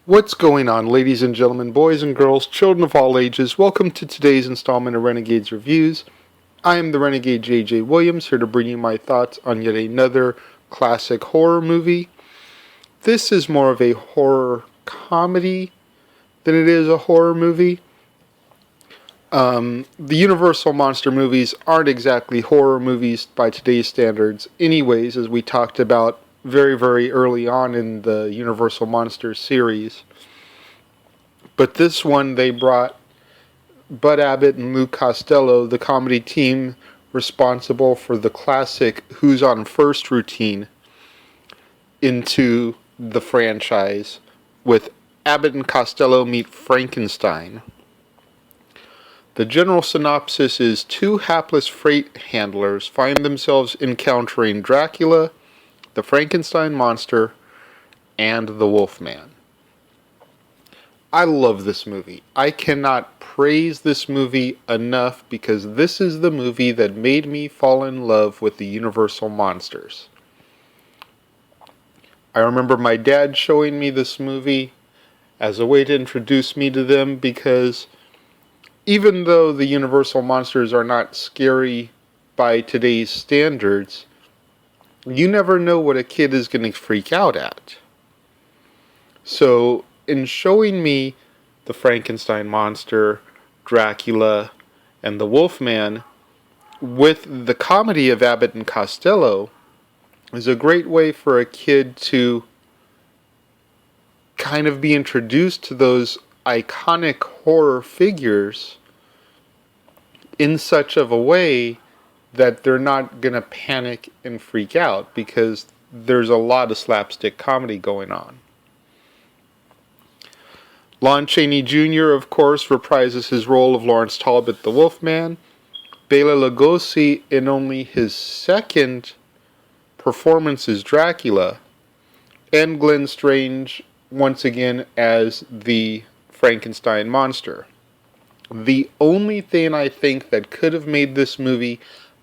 What's going on, ladies and gentlemen, boys and girls, children of all ages? Welcome to today's installment of Renegades Reviews. I am the Renegade J.J. Williams, here to bring you my thoughts on yet another classic horror movie. This is more of a horror comedy than it is a horror movie. The Universal monster movies aren't exactly horror movies by today's standards anyways, as we talked about very, very early on in the Universal Monsters series. But this one, they brought Bud Abbott and Costello, the comedy team responsible for the classic Who's on First routine, into the franchise with Abbott and Costello Meet Frankenstein. The general synopsis is two hapless freight handlers find themselves encountering Dracula, the Frankenstein monster, and the Wolfman. I love this movie. I cannot praise this movie enough because this is the movie that made me fall in love with the Universal monsters. I remember my dad showing me this movie as a way to introduce me to them, because even though the Universal monsters are not scary by today's standards, you never know what a kid is going to freak out at. So, in showing me the Frankenstein monster, Dracula, and the Wolfman, with the comedy of Abbott and Costello, is a great way for a kid to kind of be introduced to those iconic horror figures in such of a way that they're not going to panic and freak out, because there's a lot of slapstick comedy going on. Lon Chaney Jr., of course, reprises his role of Lawrence Talbot the Wolfman. Bela Lugosi, in only his second performance as Dracula. And Glenn Strange, once again, as the Frankenstein monster. The only thing I think that could have made this movie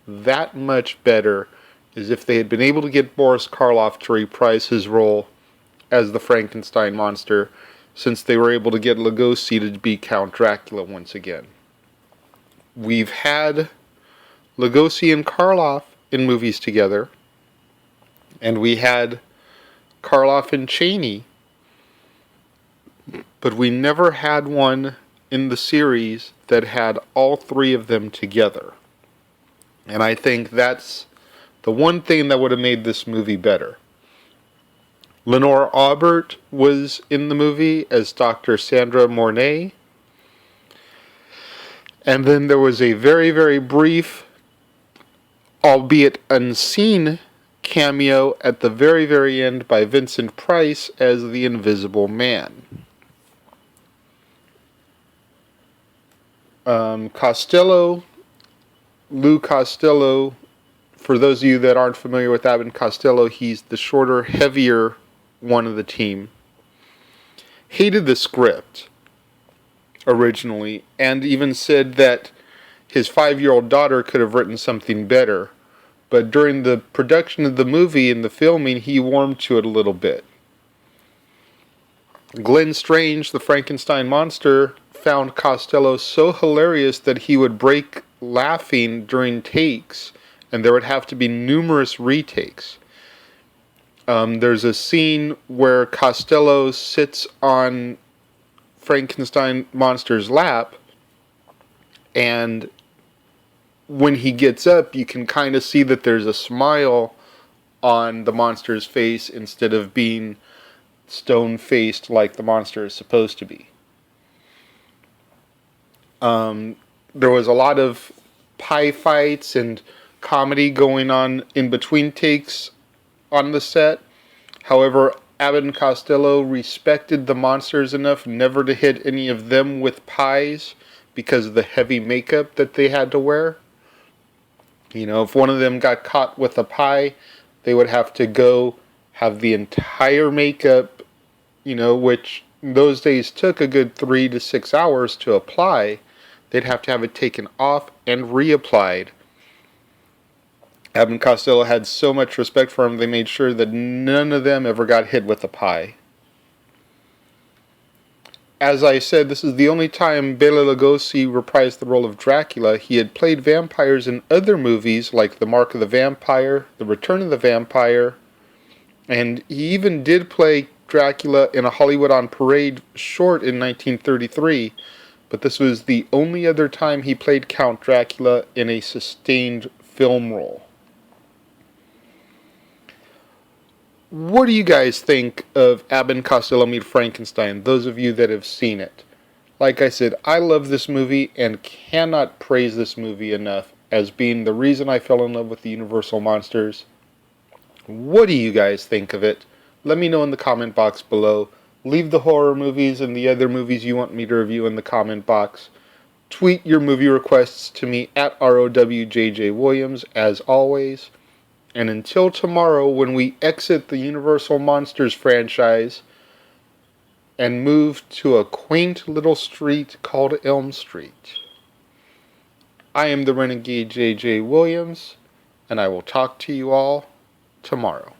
that much better is if they had been able to get Boris Karloff to reprise his role as the Frankenstein monster, since they were able to get Lugosi to be Count Dracula once again. We've had Lugosi and Karloff in movies together, and we had Karloff and Chaney, but we never had one in the series that had all three of them together. And I think that's the one thing that would have made this movie better. Lenore Aubert was in the movie as Dr. Sandra Mornay. And then there was a very, very brief, albeit unseen, cameo at the very, very end by Vincent Price as the Invisible Man. Lou Costello, for those of you that aren't familiar with Abbott and Costello, he's the shorter, heavier one of the team. Hated the script originally, and even said that his 5-year-old daughter could have written something better. But during the production of the movie and the filming, he warmed to it a little bit. Glenn Strange, the Frankenstein monster, found Costello so hilarious that he would break laughing during takes, and there would have to be numerous retakes. There's a scene where Costello sits on Frankenstein monster's lap, and when he gets up, you can kind of see that there's a smile on the monster's face instead of being stone-faced like the monster is supposed to be. There was a lot of pie fights and comedy going on in between takes on the set. However, Abbott and Costello respected the monsters enough never to hit any of them with pies because of the heavy makeup that they had to wear. You know, if one of them got caught with a pie, they would have to go have the entire makeup, which in those days took a good 3 to 6 hours to apply. They'd have to have it taken off and reapplied. Abbott and Costello had so much respect for him, they made sure that none of them ever got hit with a pie. As I said, this is the only time Bela Lugosi reprised the role of Dracula. He had played vampires in other movies like The Mark of the Vampire, The Return of the Vampire, and he even did play Dracula in a Hollywood on Parade short in 1933, but this was the only other time he played Count Dracula in a sustained film role. What do you guys think of Abbott and Costello Meet Frankenstein, those of you that have seen it? Like I said, I love this movie and cannot praise this movie enough as being the reason I fell in love with the Universal Monsters. What do you guys think of it? Let me know in the comment box below. Leave the horror movies and the other movies you want me to review in the comment box. Tweet your movie requests to me at ROWJJWilliams as always. And until tomorrow, when we exit the Universal Monsters franchise and move to a quaint little street called Elm Street, I am the Renegade J.J. Williams, and I will talk to you all tomorrow.